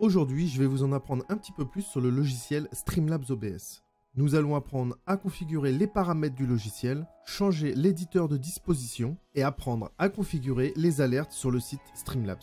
Aujourd'hui, je vais vous en apprendre un petit peu plus sur le logiciel Streamlabs OBS. Nous allons apprendre à configurer les paramètres du logiciel, changer l'éditeur de disposition et apprendre à configurer les alertes sur le site Streamlabs.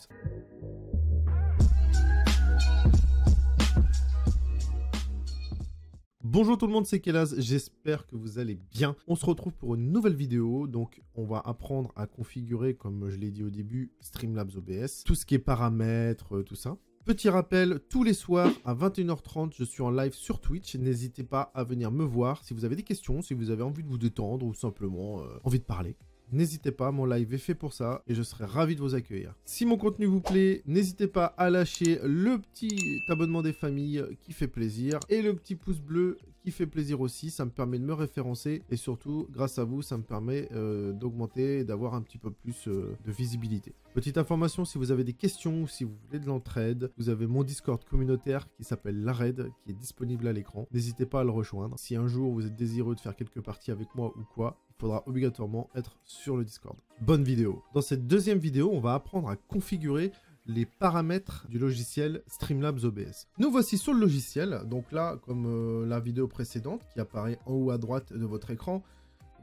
Bonjour tout le monde, c'est Kelaz, j'espère que vous allez bien. On se retrouve pour une nouvelle vidéo, donc on va apprendre à configurer, comme je l'ai dit au début, Streamlabs OBS, tout ce qui est paramètres, tout ça. Petit rappel, tous les soirs à 21h30, je suis en live sur Twitch. N'hésitez pas à venir me voir si vous avez des questions, si vous avez envie de vous détendre ou simplement envie de parler. N'hésitez pas, mon live est fait pour ça et je serai ravi de vous accueillir. Si mon contenu vous plaît, n'hésitez pas à lâcher le petit abonnement des familles qui fait plaisir et le petit pouce bleu qui fait plaisir aussi. Ça me permet de me référencer et surtout, grâce à vous, ça me permet d'augmenter et d'avoir un petit peu plus de visibilité. Petite information, si vous avez des questions ou si vous voulez de l'entraide, vous avez mon Discord communautaire qui s'appelle l'ARED, qui est disponible à l'écran. N'hésitez pas à le rejoindre. Si un jour vous êtes désireux de faire quelques parties avec moi ou quoi, il faudra obligatoirement être sur le Discord. Bonne vidéo. Dans cette deuxième vidéo, on va apprendre à configurer les paramètres du logiciel Streamlabs OBS. Nous voici sur le logiciel. Donc là, comme la vidéo précédente qui apparaît en haut à droite de votre écran,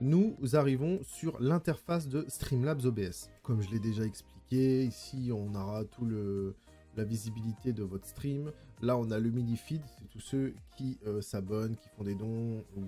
nous arrivons sur l'interface de Streamlabs OBS. Comme je l'ai déjà expliqué, ici on aura tout la visibilité de votre stream. Là on a le mini feed, c'est tous ceux qui s'abonnent, qui font des dons, ou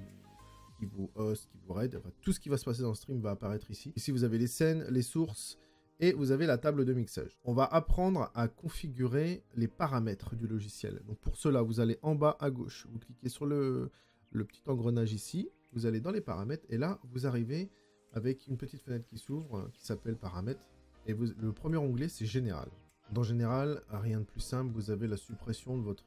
qui vous host, qui vous raid. Enfin, tout ce qui va se passer dans le stream va apparaître ici. Ici vous avez les scènes, les sources et vous avez la table de mixage. On va apprendre à configurer les paramètres du logiciel. Donc pour cela, vous allez en bas à gauche, vous cliquez sur le petit engrenage ici. Vous allez dans les paramètres et là, vous arrivez avec une petite fenêtre qui s'ouvre, qui s'appelle paramètres. Et le premier onglet, c'est général. Dans général, rien de plus simple, vous avez la suppression de votre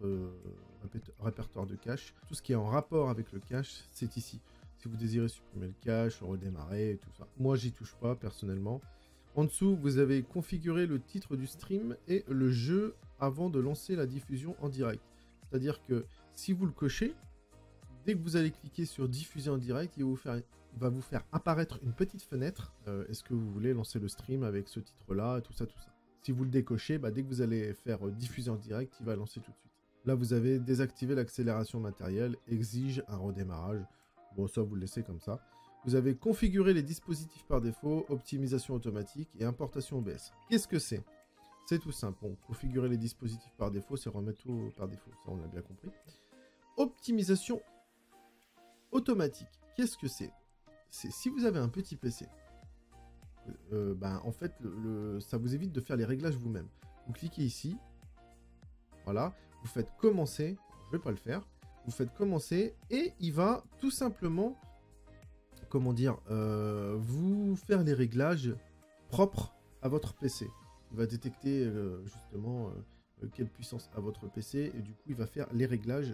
répertoire de cache. Tout ce qui est en rapport avec le cache, c'est ici. Si vous désirez supprimer le cache, redémarrer, tout ça. Moi, j'y touche pas personnellement. En dessous, vous avez configuré le titre du stream et le jeu avant de lancer la diffusion en direct. C'est-à-dire que si vous le cochez, dès que vous allez cliquer sur diffuser en direct, il va vous faire apparaître une petite fenêtre. Est-ce que vous voulez lancer le stream avec ce titre-là et tout ça, tout ça. Si vous le décochez, dès que vous allez faire diffuser en direct, il va lancer tout de suite. Là, vous avez désactivé l'accélération matérielle, exige un redémarrage. Bon, ça, vous le laissez comme ça. Vous avez configuré les dispositifs par défaut, optimisation automatique et importation OBS. Qu'est-ce que c'est? C'est tout simple. Bon, configurer les dispositifs par défaut, c'est remettre tout par défaut. Ça, on l'a bien compris. Optimisation automatique. Qu'est-ce que c'est? C'est si vous avez un petit PC, en fait, ça vous évite de faire les réglages vous-même. Vous cliquez ici. Voilà. Vous faites commencer. Je ne vais pas le faire. Vous faites commencer et il va tout simplement, comment dire, vous faire les réglages propres à votre PC. Il va détecter justement quelle puissance a votre PC et du coup il va faire les réglages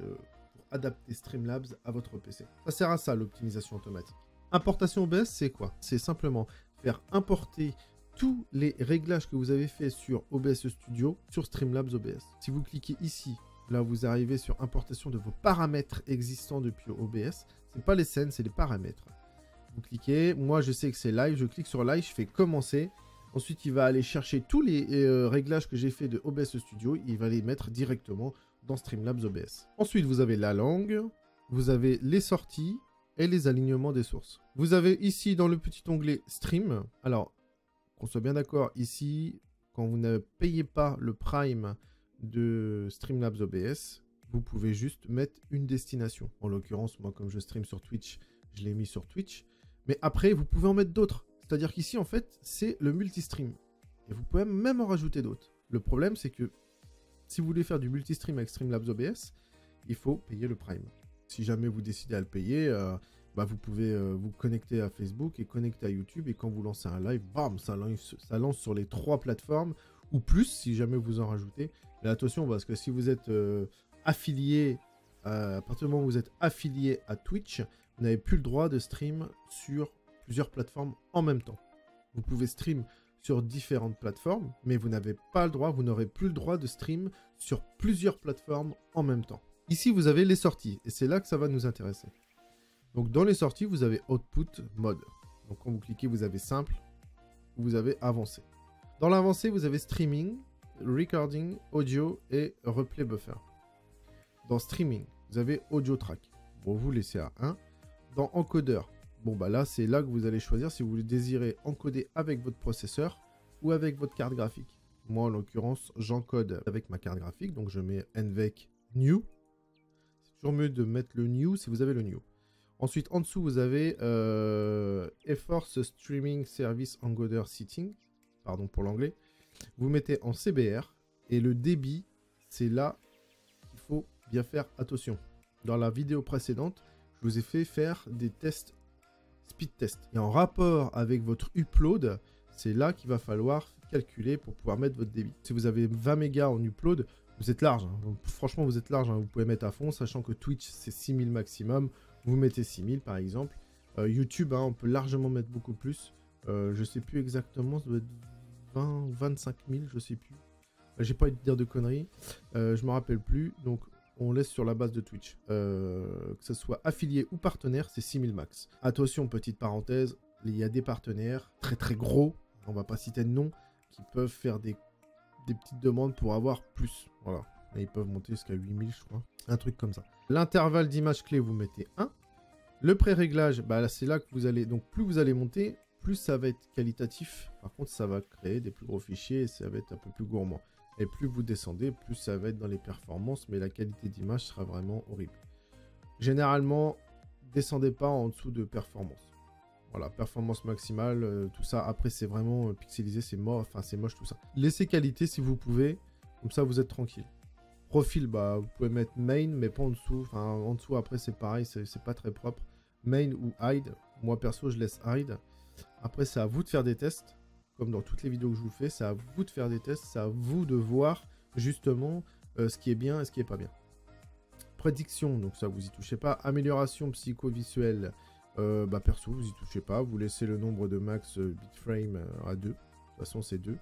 pour adapter Streamlabs à votre PC. Ça sert à ça l'optimisation automatique. Importation OBS, c'est quoi? C'est simplement faire importer tous les réglages que vous avez fait sur OBS Studio sur Streamlabs OBS. Si vous cliquez ici, là vous arrivez sur importation de vos paramètres existants depuis OBS. C'est pas les scènes, c'est les paramètres. Vous cliquez, moi je sais que c'est live, je clique sur live, je fais commencer. Ensuite il va aller chercher tous les réglages que j'ai fait de OBS Studio, il va les mettre directement dans Streamlabs OBS. Ensuite vous avez la langue, vous avez les sorties et les alignements des sources. Vous avez ici dans le petit onglet Stream, alors qu'on soit bien d'accord, ici quand vous ne payez pas le Prime de Streamlabs OBS, vous pouvez juste mettre une destination. En l'occurrence, moi comme je stream sur Twitch, je l'ai mis sur Twitch. Mais après, vous pouvez en mettre d'autres. C'est-à-dire qu'ici, en fait, c'est le multistream. Et vous pouvez même en rajouter d'autres. Le problème, c'est que si vous voulez faire du multistream avec Streamlabs OBS, il faut payer le Prime. Si jamais vous décidez à le payer, vous pouvez vous connecter à Facebook et connecter à YouTube. Et quand vous lancez un live, bam, ça lance sur les 3 plateformes ou plus, si jamais vous en rajoutez. Mais attention, parce que si vous êtes affilié, à partir du moment où vous êtes affilié à Twitch, vous n'avez plus le droit de stream sur plusieurs plateformes en même temps. Vous pouvez stream sur différentes plateformes, mais vous n'avez pas le droit, vous n'aurez plus le droit de stream sur plusieurs plateformes en même temps. Ici, vous avez les sorties, et c'est là que ça va nous intéresser. Donc, dans les sorties, vous avez Output Mode. Donc, quand vous cliquez, vous avez Simple, vous avez Avancé. Dans l'avancé, vous avez Streaming, recording, audio et replay buffer. Dans streaming, vous avez audio track. Bon, vous laissez à 1. Dans encodeur, bon bah là c'est là que vous allez choisir si vous désirez encoder avec votre processeur ou avec votre carte graphique. Moi en l'occurrence j'encode avec ma carte graphique, donc je mets NVENC New. C'est toujours mieux de mettre le New si vous avez le New. Ensuite en dessous vous avez eForce Streaming Service Encoder Setting, pardon pour l'anglais. Vous mettez en CBR et le débit, c'est là qu'il faut bien faire attention. Dans la vidéo précédente, je vous ai fait faire des tests speed test. Et en rapport avec votre upload, c'est là qu'il va falloir calculer pour pouvoir mettre votre débit. Si vous avez 20 mégas en upload, vous êtes large. Hein. Franchement, vous êtes large. Hein. Vous pouvez mettre à fond, sachant que Twitch, c'est 6000 maximum. Vous mettez 6000 par exemple. YouTube, hein, on peut largement mettre beaucoup plus. Je sais plus exactement, ça doit être 20, 25 000, je sais plus. J'ai pas envie de dire de conneries. Je me rappelle plus. Donc, on laisse sur la base de Twitch. Que ce soit affilié ou partenaire, c'est 6000 max. Attention, petite parenthèse, il y a des partenaires très très gros, on va pas citer de nom, qui peuvent faire des petites demandes pour avoir plus. Voilà. Et ils peuvent monter jusqu'à 8000, je crois. Un truc comme ça. L'intervalle d'image clé, vous mettez 1. Le pré-réglage, bah, c'est là que vous allez... Donc, plus vous allez monter, plus ça va être qualitatif. Par contre, ça va créer des plus gros fichiers et ça va être un peu plus gourmand. Et plus vous descendez, plus ça va être dans les performances, mais la qualité d'image sera vraiment horrible. Généralement, descendez pas en dessous de performance. Voilà, performance maximale, tout ça. Après, c'est vraiment pixelisé, c'est moche, enfin, c'est moche tout ça. Laissez qualité si vous pouvez, comme ça vous êtes tranquille. Profil, bah, vous pouvez mettre main, mais pas en dessous. Enfin, en dessous, après, c'est pareil, c'est pas très propre. Main ou hide. Moi, perso, je laisse hide. Après, c'est à vous de faire des tests. Comme dans toutes les vidéos que je vous fais, c'est à vous de faire des tests, c'est à vous de voir justement ce qui est bien et ce qui est pas bien. Prédiction, donc ça vous y touchez pas. Amélioration psycho-visuelle, bah perso, vous y touchez pas. Vous laissez le nombre de max bitframe à 2. De toute façon, c'est 2.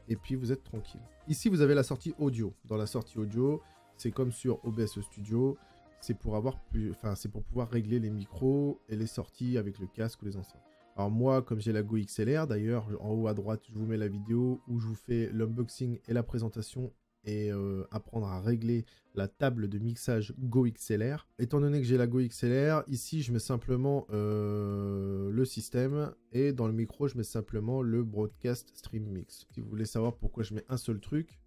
Et puis vous êtes tranquille. Ici, vous avez la sortie audio. Dans la sortie audio, c'est comme sur OBS Studio. C'est pour avoir plus, enfin, c'est pour pouvoir régler les micros et les sorties avec le casque ou les enceintes. Alors moi, comme j'ai la Go XLR, d'ailleurs, en haut à droite, je vous mets la vidéo où je vous fais l'unboxing et la présentation et apprendre à régler la table de mixage Go XLR. Étant donné que j'ai la Go XLR, ici, je mets simplement le système et dans le micro, je mets simplement le Broadcast Stream Mix. Si vous voulez savoir pourquoi je mets un seul truc,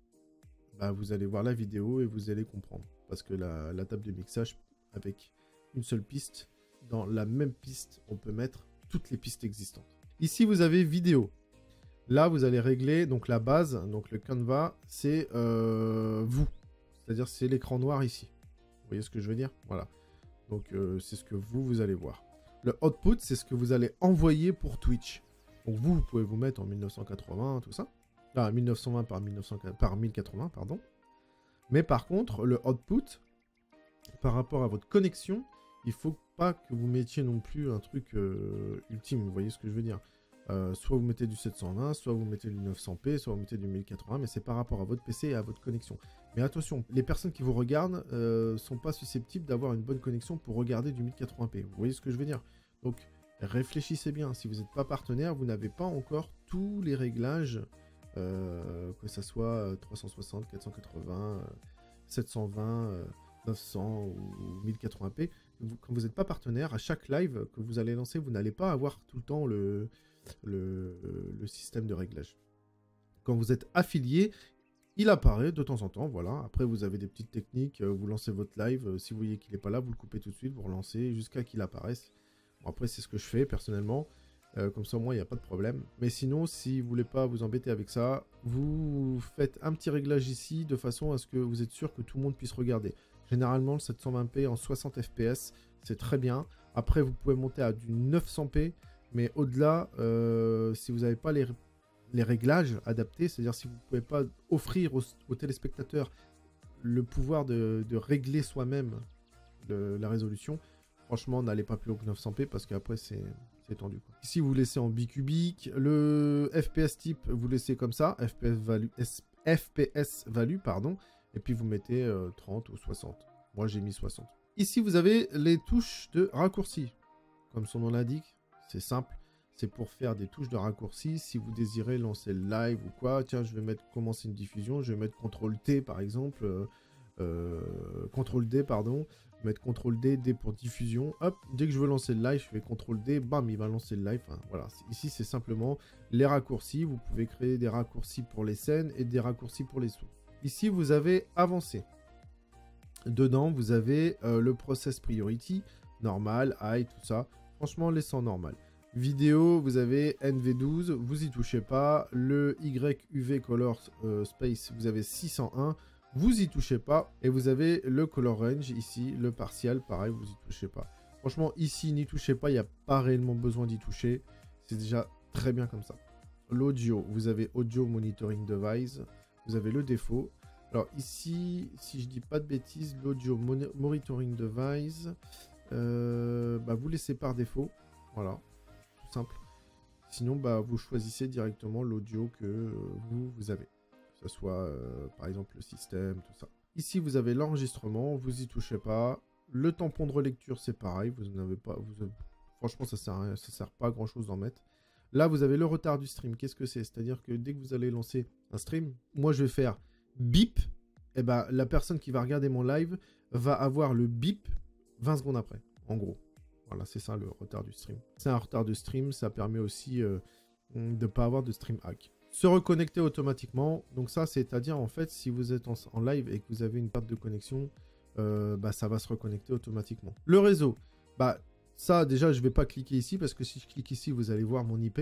bah, vous allez voir la vidéo et vous allez comprendre. Parce que la table de mixage, avec une seule piste, dans la même piste, on peut mettre toutes les pistes existantes. Ici, vous avez vidéo. Là, vous allez régler donc la base, donc le canevas, c'est vous. C'est-à-dire, c'est l'écran noir ici. Vous voyez ce que je veux dire? Voilà. Donc, c'est ce que vous allez voir. Le output, c'est ce que vous allez envoyer pour Twitch. Donc, vous pouvez vous mettre en 1980, tout ça. Là, 1920 par 1080, pardon. Mais par contre, le output, par rapport à votre connexion, il faut pas que vous mettiez non plus un truc ultime, vous voyez ce que je veux dire. Soit vous mettez du 720, soit vous mettez du 900p, soit vous mettez du 1080, mais c'est par rapport à votre PC et à votre connexion. Mais attention, les personnes qui vous regardent sont pas susceptibles d'avoir une bonne connexion pour regarder du 1080p, vous voyez ce que je veux dire. Donc réfléchissez bien, si vous n'êtes pas partenaire, vous n'avez pas encore tous les réglages, que ça soit 360, 480, 720, 900 ou 1080p. Quand vous n'êtes pas partenaire, à chaque live que vous allez lancer, vous n'allez pas avoir tout le temps le système de réglage. Quand vous êtes affilié, il apparaît de temps en temps, voilà. Après, vous avez des petites techniques, vous lancez votre live, si vous voyez qu'il n'est pas là, vous le coupez tout de suite, vous relancez jusqu'à qu'il apparaisse. Bon, après, c'est ce que je fais personnellement, comme ça au moins il n'y a pas de problème. Mais sinon, si vous ne voulez pas vous embêter avec ça, vous faites un petit réglage ici, de façon à ce que vous êtes sûr que tout le monde puisse regarder. Généralement, le 720p en 60 fps, c'est très bien. Après, vous pouvez monter à du 900p, mais au-delà, si vous n'avez pas les réglages adaptés, c'est-à-dire si vous ne pouvez pas offrir aux téléspectateurs le pouvoir de régler soi-même la résolution, franchement, n'allez pas plus haut que 900p parce qu'après, c'est tendu, quoi. Ici, vous laissez en bicubique. Le FPS type, vous laissez comme ça, FPS value, pardon. Et puis vous mettez 30 ou 60. Moi, j'ai mis 60. Ici, vous avez les touches de raccourci. Comme son nom l'indique, c'est simple. c'est pour faire des touches de raccourci. Si vous désirez lancer le live ou quoi, tiens, je vais mettre commencer une diffusion, je vais mettre CTRL-T par exemple, CTRL-D, pardon, mettre CTRL-D, D pour diffusion. Hop, dès que je veux lancer le live, je fais CTRL-D, bam, il va lancer le live. Enfin, voilà, ici, c'est simplement les raccourcis. Vous pouvez créer des raccourcis pour les scènes et des raccourcis pour les sources. Ici, vous avez avancé. Dedans, vous avez le process priority, normal, high, tout ça. Franchement, laissez en normal. Vidéo, vous avez NV12, vous y touchez pas. Le YUV Color Space, vous avez 601, vous y touchez pas. Et vous avez le Color Range ici, le partial, pareil, vous y touchez pas. Franchement, ici, n'y touchez pas, il n'y a pas réellement besoin d'y toucher. C'est déjà très bien comme ça. L'audio, vous avez Audio Monitoring Device, vous avez le défaut. Alors ici, si je dis pas de bêtises, l'Audio Monitoring Device, vous laissez par défaut, voilà. Simple. Sinon, vous choisissez directement l'audio que vous avez. Que ce soit, par exemple, le système, tout ça. Ici, vous avez l'enregistrement, vous y touchez pas. Le tampon de relecture, c'est pareil. Vous n'avez pas... Franchement, ça sert pas à grand-chose d'en mettre. Là, vous avez le retard du stream. Qu'est-ce que c'est? C'est-à-dire que dès que vous allez lancer un stream, moi, je vais faire bip. Et la personne qui va regarder mon live va avoir le bip 20 secondes après, en gros. Voilà, c'est ça le retard du stream. C'est un retard de stream, ça permet aussi de ne pas avoir de stream hack. Se reconnecter automatiquement, donc ça c'est-à-dire en fait si vous êtes en live et que vous avez une perte de connexion, ça va se reconnecter automatiquement. Le réseau, ça déjà je ne vais pas cliquer ici parce que si je clique ici vous allez voir mon IP,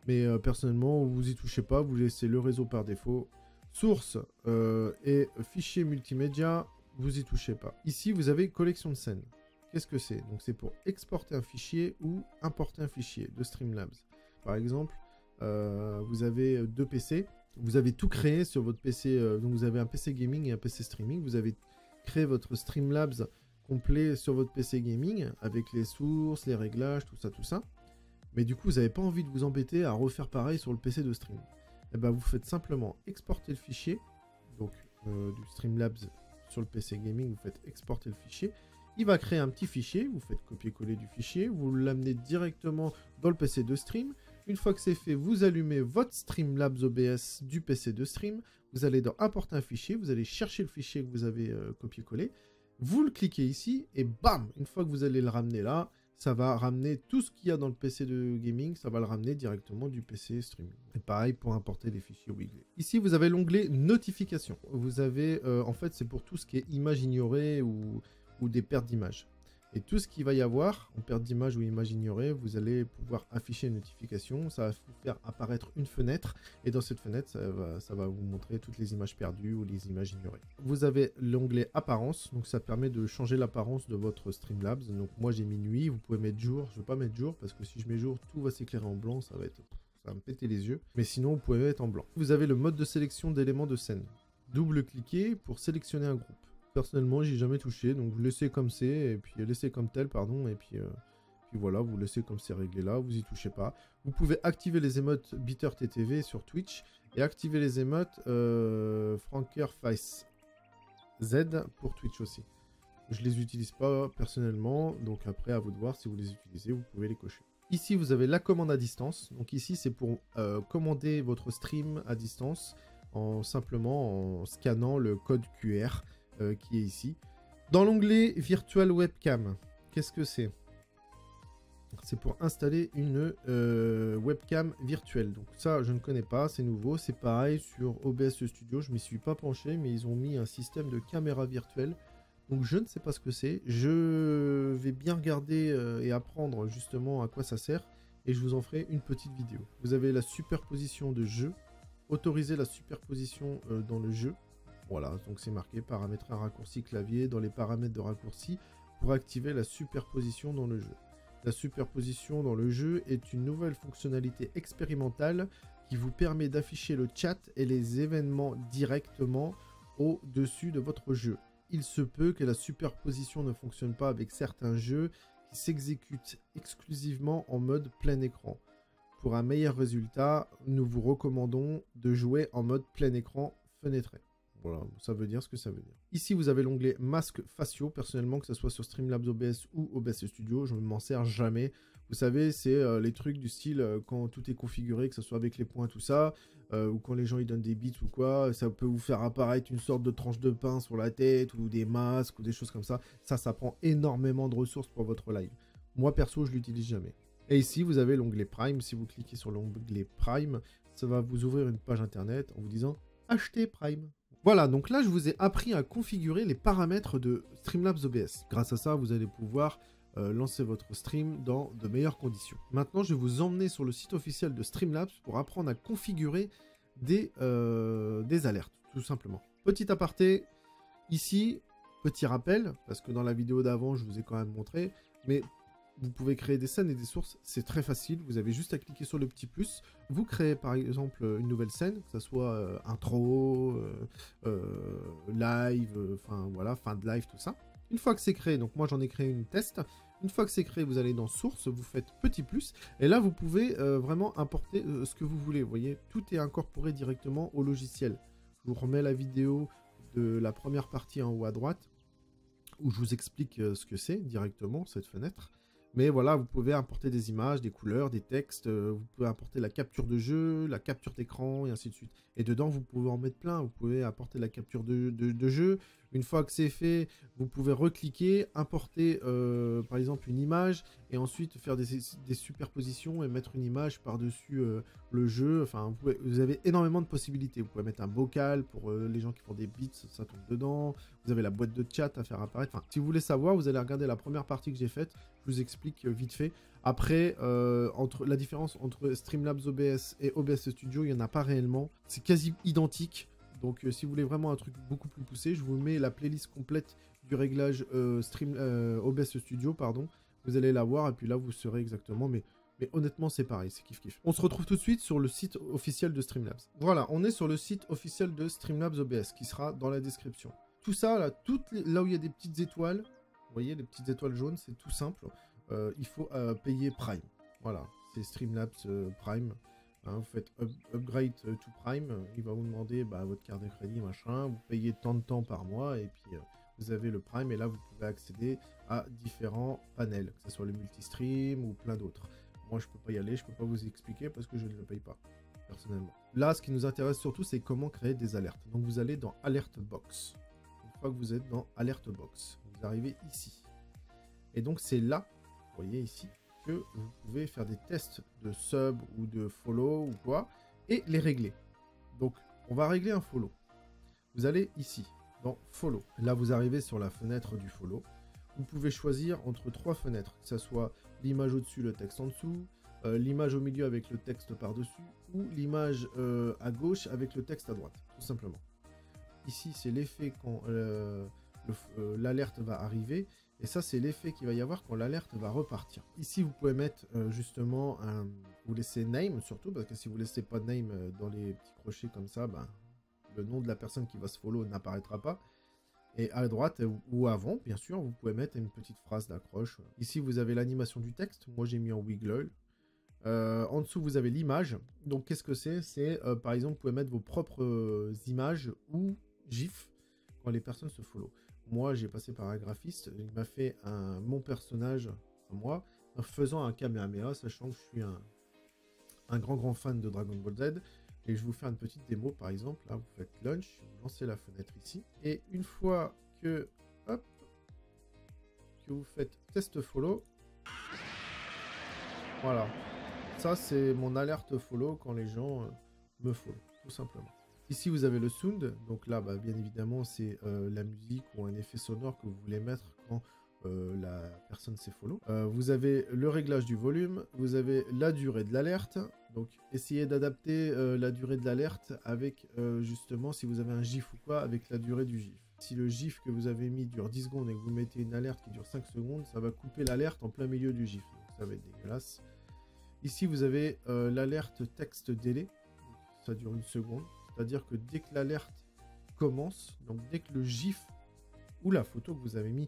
mais personnellement vous y touchez pas, vous laissez le réseau par défaut. Source et fichier multimédia, vous y touchez pas. Ici vous avez collection de scènes. Qu'est-ce que c'est? Donc c'est pour exporter un fichier ou importer un fichier de Streamlabs. Par exemple, vous avez deux PC, vous avez tout créé sur votre PC, donc vous avez un PC gaming et un PC streaming, vous avez créé votre Streamlabs complet sur votre PC gaming, avec les sources, les réglages, tout ça. Mais du coup, vous n'avez pas envie de vous embêter à refaire pareil sur le PC de stream. Et vous faites simplement exporter le fichier, donc du Streamlabs sur le PC gaming, vous faites exporter le fichier. Il va créer un petit fichier, vous faites copier-coller du fichier, vous l'amenez directement dans le PC de stream. Une fois que c'est fait, vous allumez votre Streamlabs OBS du PC de stream, vous allez dans importer un fichier, vous allez chercher le fichier que vous avez copié-collé, vous le cliquez ici et bam, une fois que vous allez le ramener là, ça va ramener tout ce qu'il y a dans le PC de gaming, ça va le ramener directement du PC streaming. Et pareil pour importer les fichiers Wigley. Ici, vous avez l'onglet notification. Vous avez, en fait, c'est pour tout ce qui est image ignorée ou des pertes d'image. Et tout ce qu'il va y avoir en perte d'image ou image ignorée, vous allez pouvoir afficher une notification. Ça va vous faire apparaître une fenêtre. Et dans cette fenêtre, ça va vous montrer toutes les images perdues ou les images ignorées. Vous avez l'onglet apparence. Donc ça permet de changer l'apparence de votre Streamlabs. Donc moi j'ai mis nuit. Vous pouvez mettre jour. Je ne veux pas mettre jour parce que si je mets jour, tout va s'éclairer en blanc. Ça va me péter les yeux. Mais sinon, vous pouvez mettre en blanc. Vous avez le mode de sélection d'éléments de scène. Double-cliquez pour sélectionner un groupe. Personnellement, j'y ai jamais touché, donc vous laissez comme c'est, et puis laissez comme tel, pardon, et puis voilà, vous laissez comme c'est réglé là, vous y touchez pas. Vous pouvez activer les émotes BitterTTV sur Twitch, et activer les émotes FrankerFace Z pour Twitch aussi. Je les utilise pas personnellement, donc après à vous de voir si vous les utilisez, vous pouvez les cocher. Ici, vous avez la commande à distance, donc ici c'est pour commander votre stream à distance, simplement en scannant le code QR. Qui est ici. Dans l'onglet Virtual Webcam, qu'est-ce que c'est? C'est pour installer une webcam virtuelle. Donc ça, je ne connais pas, c'est nouveau. C'est pareil sur OBS Studio, je m'y suis pas penché, mais ils ont mis un système de caméra virtuelle. Donc je ne sais pas ce que c'est. Je vais bien regarder et apprendre justement à quoi ça sert. Et je vous en ferai une petite vidéo. Vous avez la superposition de jeu. Autoriser la superposition dans le jeu. Voilà, donc c'est marqué paramétrer un raccourci clavier dans les paramètres de raccourci pour activer la superposition dans le jeu. La superposition dans le jeu est une nouvelle fonctionnalité expérimentale qui vous permet d'afficher le chat et les événements directement au-dessus de votre jeu. Il se peut que la superposition ne fonctionne pas avec certains jeux qui s'exécutent exclusivement en mode plein écran. Pour un meilleur résultat, nous vous recommandons de jouer en mode plein écran fenêtré. Voilà, ça veut dire ce que ça veut dire. Ici, vous avez l'onglet masques faciaux. Personnellement, que ce soit sur Streamlabs OBS ou OBS Studio, je ne m'en sers jamais. Vous savez, c'est les trucs du style quand tout est configuré, que ce soit avec les points, tout ça, ou quand les gens ils donnent des bits ou quoi, ça peut vous faire apparaître une sorte de tranche de pain sur la tête, ou des masques, ou des choses comme ça. Ça prend énormément de ressources pour votre live. Moi, perso, je l'utilise jamais. Et ici, vous avez l'onglet Prime. Si vous cliquez sur l'onglet Prime, ça va vous ouvrir une page internet en vous disant « Achetez Prime ». Voilà, donc là, je vous ai appris à configurer les paramètres de Streamlabs OBS. Grâce à ça, vous allez pouvoir lancer votre stream dans de meilleures conditions. Maintenant, je vais vous emmener sur le site officiel de Streamlabs pour apprendre à configurer des alertes, tout simplement. Petit aparté, ici, petit rappel, parce que dans la vidéo d'avant, je vous ai quand même montré, mais vous pouvez créer des scènes et des sources, c'est très facile, vous avez juste à cliquer sur le petit plus, vous créez par exemple une nouvelle scène, que ce soit intro, live, enfin voilà, fin de live, tout ça. Une fois que c'est créé, donc moi j'en ai créé une test, une fois que c'est créé, vous allez dans source, vous faites petit plus, et là vous pouvez vraiment importer ce que vous voulez, vous voyez, tout est incorporé directement au logiciel. Je vous remets la vidéo de la première partie en haut à droite, où je vous explique ce que c'est directement, cette fenêtre. Mais voilà, vous pouvez importer des images, des couleurs, des textes, vous pouvez importer la capture de jeu, la capture d'écran, et ainsi de suite. Et dedans, vous pouvez en mettre plein, vous pouvez apporter la capture de jeu. Une fois que c'est fait, vous pouvez recliquer, importer par exemple une image, et ensuite faire des superpositions et mettre une image par-dessus le jeu. Enfin, vous avez énormément de possibilités. Vous pouvez mettre un bocal pour les gens qui font des beats, ça tombe dedans. Vous avez la boîte de chat à faire apparaître. Enfin, si vous voulez savoir, vous allez regarder la première partie que j'ai faite. Je vous explique vite fait. Après, la différence entre Streamlabs OBS et OBS Studio, il n'y en a pas réellement. C'est quasi identique. Donc, si vous voulez vraiment un truc beaucoup plus poussé, je vous mets la playlist complète du réglage OBS Studio, pardon. Vous allez la voir et puis là, vous saurez exactement. Mais honnêtement, c'est pareil, c'est kiff-kiff. On se retrouve tout de suite sur le site officiel de Streamlabs. Voilà, on est sur le site officiel de Streamlabs OBS qui sera dans la description. Tout ça, là, là où il y a des petites étoiles, vous voyez, les petites étoiles jaunes, c'est tout simple. Il faut payer Prime. Voilà, c'est Streamlabs Prime. Hein, vous faites upgrade to Prime. Il va vous demander votre carte de crédit, machin. Vous payez tant de temps par mois et puis vous avez le Prime. Et là, vous pouvez accéder à différents panels, que ce soit le multistream ou plein d'autres. Moi, je peux pas y aller, je peux pas vous expliquer parce que je ne le paye pas, personnellement. Là, ce qui nous intéresse surtout, c'est comment créer des alertes. Donc, vous allez dans Alert Box. Une fois que vous êtes dans Alert Box, vous arrivez ici. Et donc, c'est là, vous voyez ici, que vous pouvez faire des tests de sub ou de follow ou quoi, et les régler. Donc, on va régler un follow. Vous allez ici, dans Follow. Là, vous arrivez sur la fenêtre du follow. Vous pouvez choisir entre trois fenêtres, que ce soit l'image au-dessus, le texte en dessous, l'image au milieu avec le texte par-dessus, ou l'image à gauche avec le texte à droite, tout simplement. Ici, c'est l'effet quand l'alerte va arriver, et ça, c'est l'effet qu'il va y avoir quand l'alerte va repartir. Ici, vous pouvez mettre justement vous laissez name surtout, parce que si vous laissez pas name dans les petits crochets comme ça, le nom de la personne qui va se follow n'apparaîtra pas. Et à droite ou avant, bien sûr, vous pouvez mettre une petite phrase d'accroche. Ici, vous avez l'animation du texte. Moi, j'ai mis en wiggle. En dessous, vous avez l'image. Donc, qu'est-ce que c'est? C'est, par exemple, vous pouvez mettre vos propres images ou GIF quand les personnes se follow. Moi, j'ai passé par un graphiste. Il m'a fait mon personnage à moi en faisant un Kamehameha, sachant que je suis un grand fan de Dragon Ball Z. Et je vous fais une petite démo, par exemple. Là, vous faites launch, vous lancez la fenêtre ici. Et une fois que, hop, que vous faites test follow, voilà. Ça, c'est mon alerte follow quand les gens me follow, tout simplement. Ici, vous avez le sound. Donc là, bien évidemment, c'est la musique ou un effet sonore que vous voulez mettre quand la personne s'est follow. Vous avez le réglage du volume, vous avez la durée de l'alerte, donc essayez d'adapter la durée de l'alerte avec justement si vous avez un GIF ou quoi, avec la durée du GIF. Si le GIF que vous avez mis dure 10 secondes et que vous mettez une alerte qui dure 5 secondes, ça va couper l'alerte en plein milieu du GIF, donc ça va être dégueulasse. Ici vous avez l'alerte texte délai, ça dure 1 seconde, c'est-à-dire que dès que l'alerte commence, donc dès que le GIF ou la photo que vous avez mis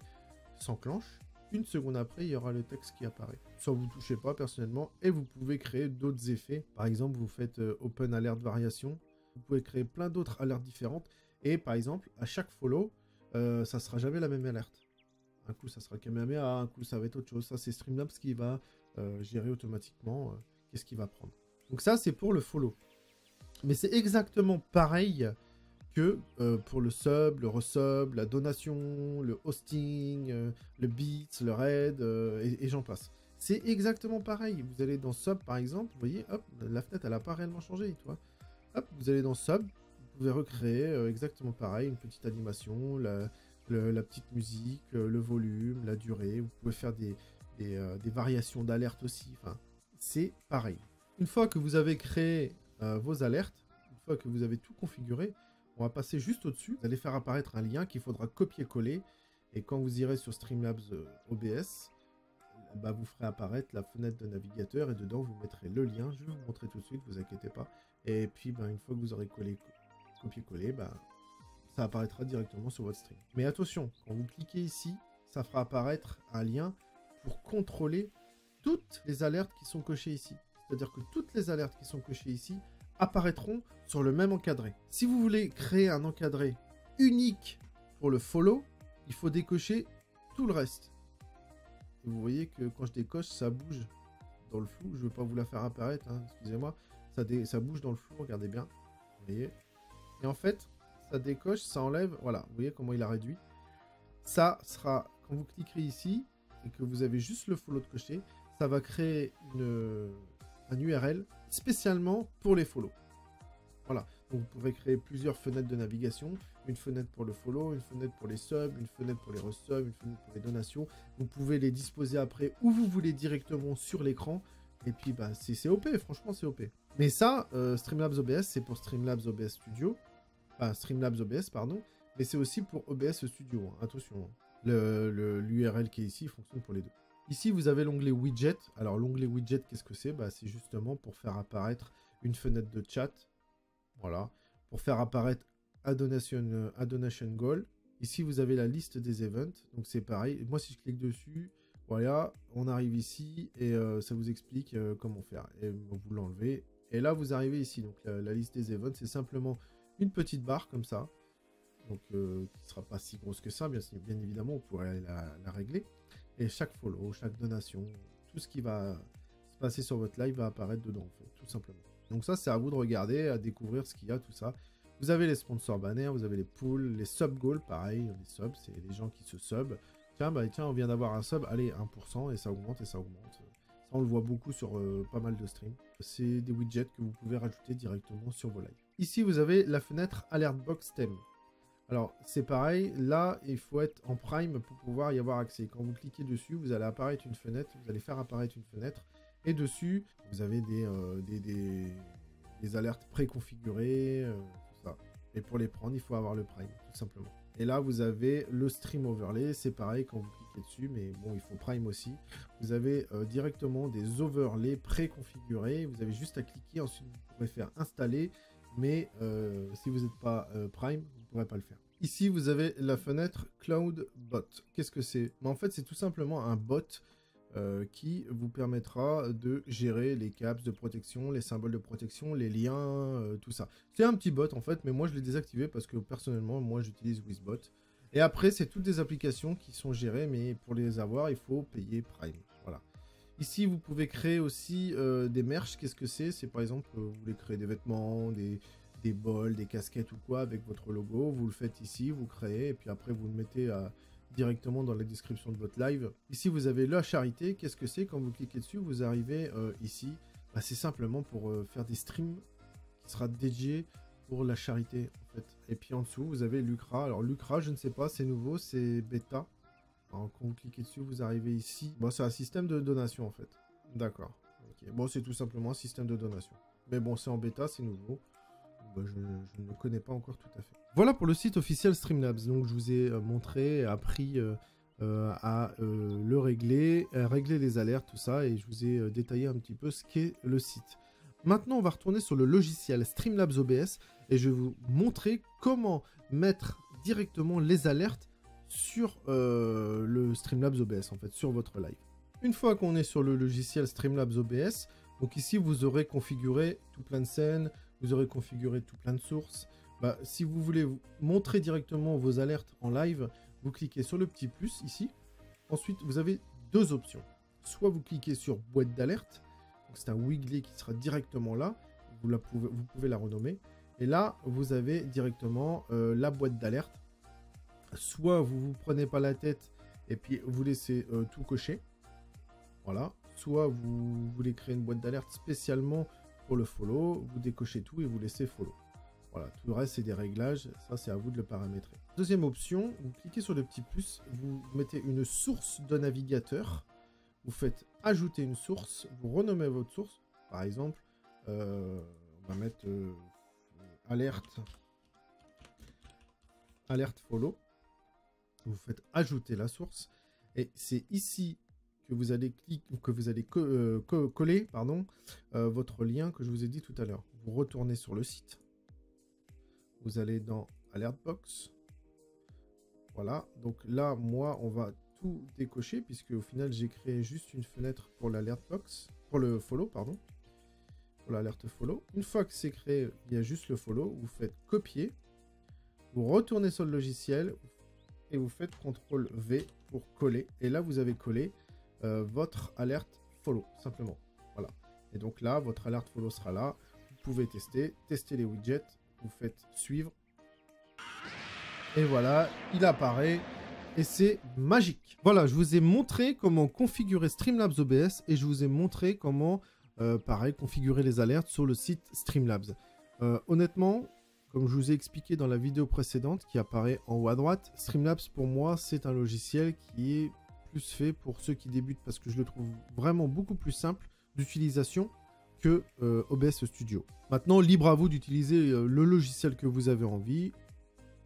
s'enclenche, 1 seconde après, il y aura le texte qui apparaît. Ça vous touchez pas personnellement, et vous pouvez créer d'autres effets. Par exemple, vous faites Open Alert Variation. Vous pouvez créer plein d'autres alertes différentes, Et par exemple, à chaque follow, ça sera jamais la même alerte. Un coup, ça sera Kamehameha, un coup, ça va être autre chose. Ça, c'est Streamlabs qui va gérer automatiquement qu'est-ce qu'il va prendre. Donc ça, c'est pour le follow. Mais c'est exactement pareil que pour le sub, le resub, la donation, le hosting, le bits, le raid, et j'en passe. C'est exactement pareil. Vous allez dans sub, par exemple, vous voyez, hop, la fenêtre, elle n'a pas réellement changé, tu vois. Hop, vous allez dans sub, vous pouvez recréer exactement pareil, une petite animation, la petite musique, le volume, la durée. Vous pouvez faire des variations d'alerte aussi. Enfin, c'est pareil. Une fois que vous avez créé vos alertes, une fois que vous avez tout configuré, on va passer juste au-dessus. Vous allez faire apparaître un lien qu'il faudra copier-coller. Et quand vous irez sur Streamlabs OBS, bah, vous ferez apparaître la fenêtre de navigateur et dedans vous mettrez le lien. Je vais vous montrer tout de suite, vous inquiétez pas. Et puis bah, une fois que vous aurez copié-collé, bah, ça apparaîtra directement sur votre stream. Mais attention, quand vous cliquez ici, ça fera apparaître un lien pour contrôler toutes les alertes qui sont cochées ici. C'est-à-dire que toutes les alertes qui sont cochées ici apparaîtront sur le même encadré. Si vous voulez créer un encadré unique pour le follow, il faut décocher tout le reste. Et vous voyez que quand je décoche, ça bouge dans le flou. Je ne veux pas vous la faire apparaître, hein, excusez-moi. Ça bouge dans le flou, regardez bien. Vous voyez. Et en fait, ça décoche, ça enlève. Voilà, vous voyez comment il a réduit. Ça sera, quand vous cliquerez ici, et que vous avez juste le follow de cocher, ça va créer un URL spécialement pour les follow. Voilà, donc vous pourrez créer plusieurs fenêtres de navigation, une fenêtre pour le follow, une fenêtre pour les subs, une fenêtre pour les resubs, une fenêtre pour les donations. Vous pouvez les disposer après où vous voulez directement sur l'écran. Et puis bah c'est OP, franchement c'est OP. Mais ça, Streamlabs OBS, c'est pour Streamlabs OBS Studio. Enfin, Streamlabs OBS, pardon. Mais c'est aussi pour OBS Studio, hein. Attention. L'URL qui est ici fonctionne pour les deux. Ici, vous avez l'onglet Widget. Alors, l'onglet Widget, qu'est-ce que c'est? Bah, c'est justement pour faire apparaître une fenêtre de chat. Voilà. Pour faire apparaître a donation goal. Ici, vous avez la liste des events. Donc, c'est pareil. Moi, si je clique dessus, voilà, on arrive ici et ça vous explique comment faire. Et vous l'enlevez. Et là, vous arrivez ici. Donc, la liste des events, c'est simplement une petite barre comme ça. Donc, qui ne sera pas si grosse que ça. Bien évidemment, vous pourrez aller la régler. Et chaque follow, chaque donation, tout ce qui va se passer sur votre live va apparaître dedans, en fait, tout simplement. Donc ça, c'est à vous de regarder, à découvrir ce qu'il y a, tout ça. Vous avez les sponsors banner, vous avez les pools, les sub goals, pareil, les subs, c'est les gens qui se sub. Tiens, on vient d'avoir un sub, allez, 1%, et ça augmente, et ça augmente. Ça, on le voit beaucoup sur pas mal de streams. C'est des widgets que vous pouvez rajouter directement sur vos lives. Ici, vous avez la fenêtre Alert Box Theme. Alors, c'est pareil, là, il faut être en Prime pour pouvoir y avoir accès. Quand vous cliquez dessus, vous allez apparaître une fenêtre, vous allez faire apparaître une fenêtre, et dessus, vous avez des alertes préconfigurées, tout ça. Et pour les prendre, il faut avoir le Prime, tout simplement. Et là, vous avez le Stream Overlay, c'est pareil quand vous cliquez dessus, mais bon, il faut Prime aussi. Vous avez directement des overlays préconfigurés, vous avez juste à cliquer, ensuite vous pourrez faire installer, mais si vous n'êtes pas Prime, vous ne pourrez pas le faire. Ici, vous avez la fenêtre Cloud Bot. Qu'est-ce que c'est? En fait, c'est tout simplement un bot qui vous permettra de gérer les caps de protection, les symboles de protection, les liens, tout ça. C'est un petit bot en fait, mais moi je l'ai désactivé parce que personnellement, moi j'utilise Wizbot. Et après, c'est toutes des applications qui sont gérées, mais pour les avoir, il faut payer Prime. Voilà. Ici, vous pouvez créer aussi des merch. Qu'est-ce que c'est? C'est par exemple, vous voulez créer des vêtements, des bols, des casquettes ou quoi avec votre logo. Vous le faites ici, vous créez, et puis après, vous le mettez directement dans la description de votre live. Ici, vous avez la charité. Qu'est-ce que c'est? Quand vous cliquez dessus, vous arrivez ici. Bah, c'est simplement pour faire des streams qui sera dédié pour la charité, en fait. Et puis en dessous, vous avez Lucra. Alors, Lucra, je ne sais pas, c'est nouveau, c'est bêta. Alors, quand vous cliquez dessus, vous arrivez ici. Bon, c'est un système de donation, en fait. D'accord. Okay. Bon, c'est tout simplement un système de donation. Mais bon, c'est en bêta, c'est nouveau. Bah, je ne connais pas encore tout à fait. Voilà pour le site officiel Streamlabs. Donc, je vous ai montré, appris à le régler les alertes, tout ça. Et je vous ai détaillé un petit peu ce qu'est le site. Maintenant, on va retourner sur le logiciel Streamlabs OBS. Et je vais vous montrer comment mettre directement les alertes sur le Streamlabs OBS, en fait, sur votre live. Une fois qu'on est sur le logiciel Streamlabs OBS, donc ici, vous aurez configuré tout plein de scènes, vous aurez configuré tout plein de sources, Bah, si vous voulez montrer directement vos alertes en live, vous cliquez sur le petit plus ici. Ensuite, vous avez deux options. Soit vous cliquez sur boîte d'alerte. C'est un widget qui sera directement là. Vous pouvez la renommer. Et là, vous avez directement la boîte d'alerte. Soit vous ne vous prenez pas la tête et puis vous laissez tout cocher. Voilà. Soit vous voulez créer une boîte d'alerte spécialement pour le follow. Vous décochez tout et vous laissez follow. Voilà. Tout le reste, c'est des réglages. Ça, c'est à vous de le paramétrer. Deuxième option, vous cliquez sur le petit plus. Vous mettez une source de navigateur. Vous faites ajouter une source. Vous renommez votre source. Par exemple, on va mettre alerte follow. Vous faites ajouter la source et c'est ici que vous allez coller votre lien que je vous ai dit tout à l'heure. Vous retournez sur le site, vous allez dans Alertbox. Voilà, donc là moi on va tout décocher puisque au final j'ai créé juste une fenêtre pour l'Alertbox, pour le follow pardon, pour l'alerte follow. Une fois que c'est créé, il y a juste le follow, vous faites copier, vous retournez sur le logiciel et vous faites CTRL V pour coller. Et là, vous avez collé votre alerte follow, simplement. Voilà. Et donc là, votre alerte follow sera là. Vous pouvez tester les widgets. Vous faites suivre. Et voilà, il apparaît. Et c'est magique. Voilà, je vous ai montré comment configurer Streamlabs OBS. Et je vous ai montré comment, pareil, configurer les alertes sur le site Streamlabs. Honnêtement... Comme je vous ai expliqué dans la vidéo précédente qui apparaît en haut à droite, Streamlabs pour moi c'est un logiciel qui est plus fait pour ceux qui débutent parce que je le trouve vraiment beaucoup plus simple d'utilisation que OBS Studio. Maintenant, libre à vous d'utiliser le logiciel que vous avez envie.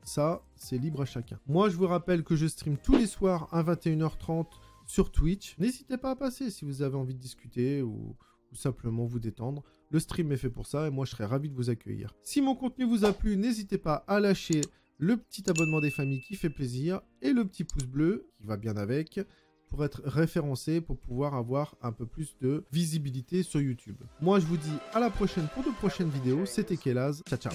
Ça, c'est libre à chacun. Moi, je vous rappelle que je stream tous les soirs à 21h30 sur Twitch. N'hésitez pas à passer si vous avez envie de discuter ou simplement vous détendre. Le stream est fait pour ça et moi je serais ravi de vous accueillir. Si mon contenu vous a plu, n'hésitez pas à lâcher le petit abonnement des familles qui fait plaisir et le petit pouce bleu qui va bien avec pour être référencé, pour pouvoir avoir un peu plus de visibilité sur YouTube. Moi je vous dis à la prochaine pour de prochaines vidéos. C'était Kelaz. Ciao ciao.